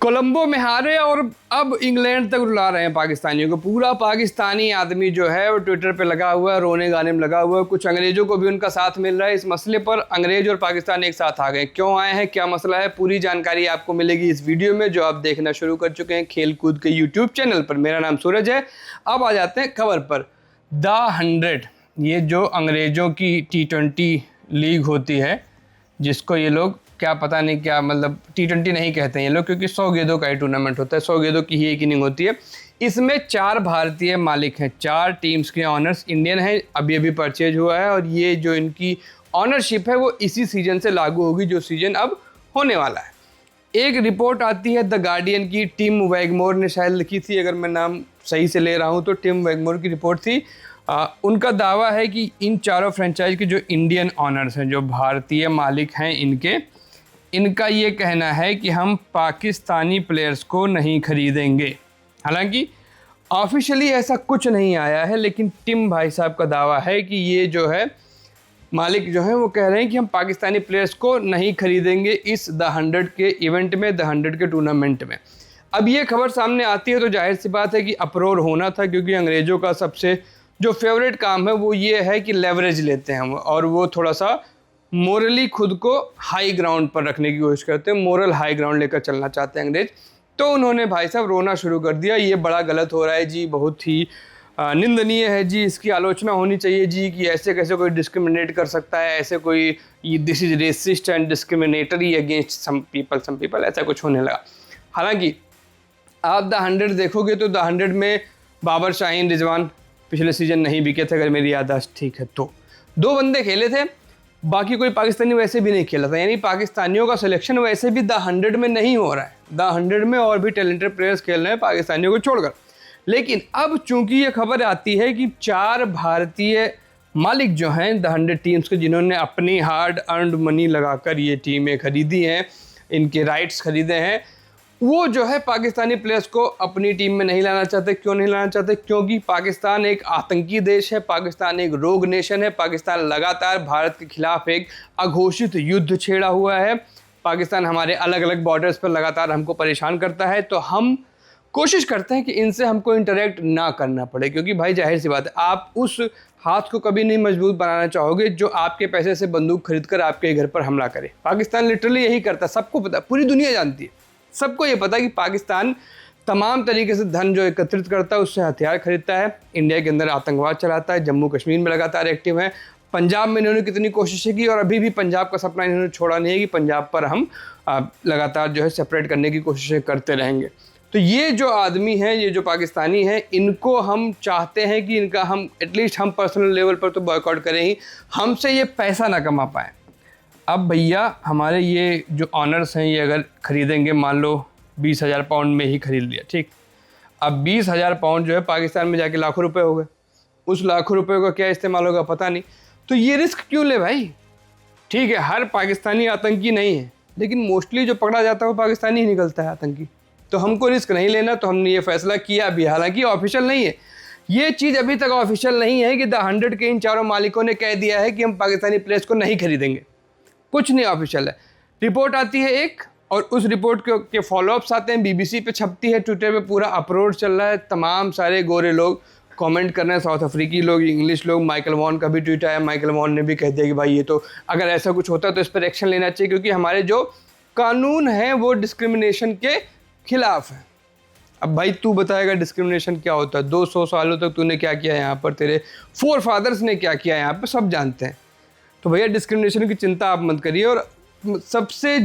कोलंबो में हारे और अब इंग्लैंड तक रुला रहे हैं पाकिस्तानियों को। पूरा पाकिस्तानी आदमी जो है वो ट्विटर पे लगा हुआ है, रोने गाने में लगा हुआ है। कुछ अंग्रेजों को भी उनका साथ मिल रहा है इस मसले पर। अंग्रेज और पाकिस्तान एक साथ आ गए, क्यों आए हैं, क्या मसला है, पूरी जानकारी आपको मिलेगी इस वीडियो में जो आप देखना शुरू कर चुके हैं खेल कूद के यूट्यूब चैनल पर। मेरा नाम सूरज है। अब आ जाते हैं खबर पर। द 100 ये जो अंग्रेजों की T20 लीग होती है, जिसको ये लोग क्या पता नहीं क्या मतलब T20 नहीं कहते हैं ये लोग, क्योंकि 100 गेंदों का ही टूर्नामेंट होता है, 100 गेंदों की ही एक इनिंग होती है। इसमें 4 भारतीय मालिक हैं, 4 टीम्स के ऑनर्स इंडियन हैं। अभी अभी परचेज हुआ है और ये जो इनकी ऑनरशिप है वो इसी सीजन से लागू होगी, जो सीजन अब होने वाला है। एक रिपोर्ट आती है द गार्डियन की, टिम वैगमोर ने शायद लिखी थी, अगर मैं नाम सही से ले रहा हूँ तो टिम वैगमोर की रिपोर्ट थी। उनका दावा है कि इन चारों फ्रेंचाइज के जो इंडियन ऑनर्स हैं, जो भारतीय मालिक हैं इनका ये कहना है कि हम पाकिस्तानी प्लेयर्स को नहीं खरीदेंगे। हालांकि ऑफिशियली ऐसा कुछ नहीं आया है, लेकिन टिम भाई साहब का दावा है कि ये जो है मालिक जो है वो कह रहे हैं कि हम पाकिस्तानी प्लेयर्स को नहीं खरीदेंगे इस द 100 के इवेंट में, द 100 के टूर्नामेंट में। अब ये खबर सामने आती है तो जाहिर सी बात है कि अप्रोर होना था, क्योंकि अंग्रेज़ों का सबसे जो फेवरेट काम है वो ये है कि लेवरेज लेते हैं और वो थोड़ा सा मोरली खुद को हाई ग्राउंड पर रखने की कोशिश करते हैं, मोरल हाई ग्राउंड लेकर चलना चाहते हैं अंग्रेज। तो उन्होंने भाई साहब रोना शुरू कर दिया, ये बड़ा गलत हो रहा है जी, बहुत ही निंदनीय है जी, इसकी आलोचना होनी चाहिए जी, कि ऐसे कैसे कोई डिस्क्रिमिनेट कर सकता है, ऐसे कोई this is racist and discriminatory against some people, ऐसा कुछ होने लगा। हालांकि आप द 100 देखोगे तो द 100 में बाबर शाहीन रिजवान पिछले सीजन नहीं बिके थे, अगर मेरी याददाश्त ठीक है तो 2 बंदे खेले थे, बाकी कोई पाकिस्तानी वैसे भी नहीं खेला था। यानी पाकिस्तानियों का सिलेक्शन वैसे भी द 100 में नहीं हो रहा है, द 100 में और भी टैलेंटेड प्लेयर्स खेल रहे हैं पाकिस्तानियों को छोड़कर। लेकिन अब चूंकि ये खबर आती है कि 4 भारतीय मालिक जो हैं द 100 टीम्स के, जिन्होंने अपनी हार्ड अर्नड मनी लगाकर ये टीमें खरीदी हैं, इनके राइट्स खरीदे हैं, वो जो है पाकिस्तानी प्लेयर्स को अपनी टीम में नहीं लाना चाहते। क्यों नहीं लाना चाहते? क्योंकि पाकिस्तान एक आतंकी देश है, पाकिस्तान एक रोग नेशन है, पाकिस्तान लगातार भारत के खिलाफ एक अघोषित युद्ध छेड़ा हुआ है, पाकिस्तान हमारे अलग अलग बॉर्डर्स पर लगातार हमको परेशान करता है। तो हम कोशिश करते हैं कि इनसे हमको इंटरेक्ट ना करना पड़े, क्योंकि भाई जाहिर सी बात है आप उस हाथ को कभी नहीं मजबूत बनाना चाहोगे जो आपके पैसे से बंदूक खरीद कर आपके घर पर हमला करे। पाकिस्तान लिटरली यही करता है, सबको पता, पूरी दुनिया जानती है, सबको ये पता है कि पाकिस्तान तमाम तरीके से धन जो एकत्रित करता है उससे हथियार खरीदता है, इंडिया के अंदर आतंकवाद चलाता है, जम्मू कश्मीर में लगातार एक्टिव है, पंजाब में इन्होंने कितनी कोशिशें की और अभी भी पंजाब का सपना इन्होंने छोड़ा नहीं है कि पंजाब पर हम लगातार जो है सेपरेट करने की कोशिशें करते रहेंगे। तो ये जो आदमी हैं, ये जो पाकिस्तानी हैं, इनको हम चाहते हैं कि इनका हम एटलीस्ट हम पर्सनल लेवल पर तो बॉयकॉट करें ही, हमसे ये पैसा ना कमा पाएँ। अब भैया हमारे ये जो ऑनर्स हैं ये अगर ख़रीदेंगे, मान लो 20,000 पाउंड में ही ख़रीद लिया, ठीक। अब 20,000 पाउंड जो है पाकिस्तान में जाके लाखों रुपए हो गए, उस लाखों रुपए का क्या इस्तेमाल होगा पता नहीं। तो ये रिस्क क्यों ले भाई? ठीक है, हर पाकिस्तानी आतंकी नहीं है, लेकिन मोस्टली जो पकड़ा जाता है वो पाकिस्तानी ही निकलता है आतंकी। तो हमको रिस्क नहीं लेना, तो हमने ये फैसला किया भी। हालांकि ऑफिशियल नहीं है ये चीज़, अभी तक ऑफिशियल नहीं है कि द 100 के इन चारों मालिकों ने कह दिया है कि हम पाकिस्तानी प्लेयर्स को नहीं खरीदेंगे, कुछ नहीं ऑफिशियल है। रिपोर्ट आती है एक, और उस रिपोर्ट के फॉलोअप्स आते हैं, BBC पे छपती है, ट्विटर पे पूरा अपलोड चल रहा है, तमाम सारे गोरे लोग कमेंट कर रहे हैं, साउथ अफ्रीकी लोग, इंग्लिश लोग। माइकल वॉन का भी ट्वीट आया, माइकल वॉन ने भी कह दिया कि भाई ये तो अगर ऐसा कुछ होता है तो इस पर एक्शन लेना चाहिए, क्योंकि हमारे जो कानून हैं वो डिस्क्रिमिनेशन के खिलाफ है। अब भाई तू बताएगा डिस्क्रिमिनेशन क्या होता है? 200 सालों तक तूने क्या किया यहाँ पर, तेरे फोर फादर्स ने क्या किया यहाँ पर, सब जानते हैं। तो भैया डिस्क्रिमिनेशन की चिंता आप मत करिए। और सबसे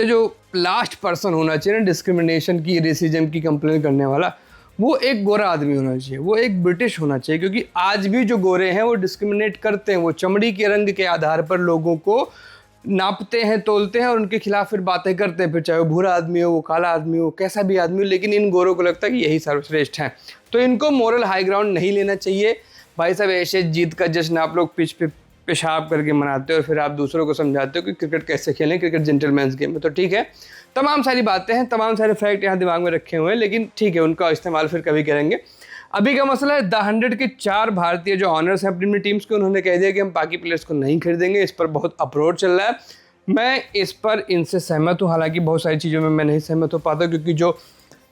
जो लास्ट पर्सन होना चाहिए ना डिस्क्रिमिनेशन की, रेसिज्म की कंप्लेन करने वाला, वो एक गोरा आदमी होना चाहिए, वो एक ब्रिटिश होना चाहिए। क्योंकि आज भी जो गोरे हैं वो डिस्क्रिमिनेट करते हैं, वो चमड़ी के रंग के आधार पर लोगों को नापते हैं, तोलते हैं और उनके खिलाफ फिर बातें करते हैं, फिर चाहे वो भूरा आदमी हो, वो काला आदमी हो, कैसा भी आदमी हो, लेकिन इन गोरों को लगता है कि यही सर्वश्रेष्ठ हैं। तो इनको मोरल हाई ग्राउंड नहीं लेना चाहिए। भाई साहब ऐसे जीत का जश्न आप लोग पिच पे पेशाब करके मनाते हो और फिर आप दूसरों को समझाते हो कि क्रिकेट कैसे खेलें, क्रिकेट जेंटलमैन्स गेम है। तो ठीक है, तमाम सारी बातें हैं, तमाम सारे फैक्ट यहाँ दिमाग में रखे हुए हैं, लेकिन ठीक है, उनका इस्तेमाल फिर कभी करेंगे। अभी का मसला है द 100 के 4 भारतीय जो ऑनर्स हैं अपनी टीम्स के, उन्होंने कह दिया कि हम बाकी प्लेयर्स को नहीं खरीदेंगे। इस पर बहुत अप्रोच चल रहा है। मैं इस पर इनसे सहमत हूँ, हालांकि बहुत सारी चीज़ों में मैं नहीं सहमत हो पाता, क्योंकि जो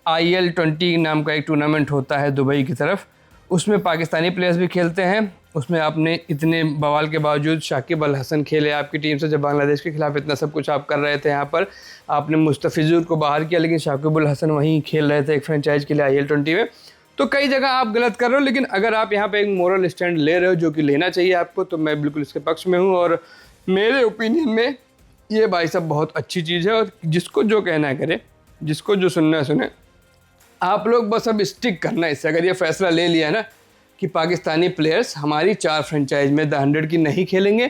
IL-20 नाम का एक टूर्नामेंट होता है दुबई की तरफ, उसमें पाकिस्तानी प्लेयर्स भी खेलते हैं। उसमें आपने इतने बवाल के बावजूद शाकिब अल हसन खेले आपकी टीम से, जब बांग्लादेश के खिलाफ इतना सब कुछ आप कर रहे थे, यहाँ पर आपने मुस्तफिजुर को बाहर किया, लेकिन शाकिब अल हसन वहीं खेल रहे थे एक फ्रेंचाइज के लिए IL-20 में। तो कई जगह आप गलत कर रहे हो, लेकिन अगर आप यहाँ पे एक मोरल स्टैंड ले रहे हो, जो कि लेना चाहिए आपको, तो मैं बिल्कुल इसके पक्ष में हूँ। और मेरे ओपिनियन में ये भाई साहब बहुत अच्छी चीज़ है, और जिसको जो कहना है करे, जिसको जो सुनना है सुने। आप लोग बस अब स्टिक करना है इससे। अगर ये फैसला ले लिया है ना कि पाकिस्तानी प्लेयर्स हमारी 4 फ्रेंचाइज में द 100 की नहीं खेलेंगे,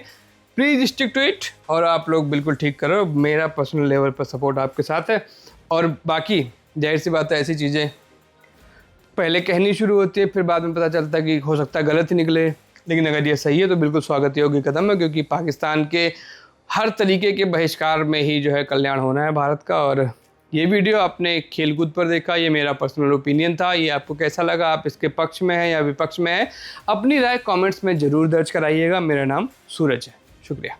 प्लीज़ स्टिक टू इट। और आप लोग बिल्कुल ठीक करो, मेरा पर्सनल लेवल पर सपोर्ट आपके साथ है। और बाकी जाहिर सी बात है, ऐसी चीज़ें पहले कहनी शुरू होती है, फिर बाद में पता चलता है कि हो सकता है गलत ही निकले, लेकिन अगर ये सही है तो बिल्कुल स्वागत योग्य कदम है, क्योंकि पाकिस्तान के हर तरीके के बहिष्कार में ही जो है कल्याण होना है भारत का। और ये वीडियो आपने खेलकूद पर देखा, ये मेरा पर्सनल ओपिनियन था। ये आपको कैसा लगा, आप इसके पक्ष में हैं या विपक्ष में हैं, अपनी राय कमेंट्स में ज़रूर दर्ज कराइएगा। मेरा नाम सूरज है, शुक्रिया।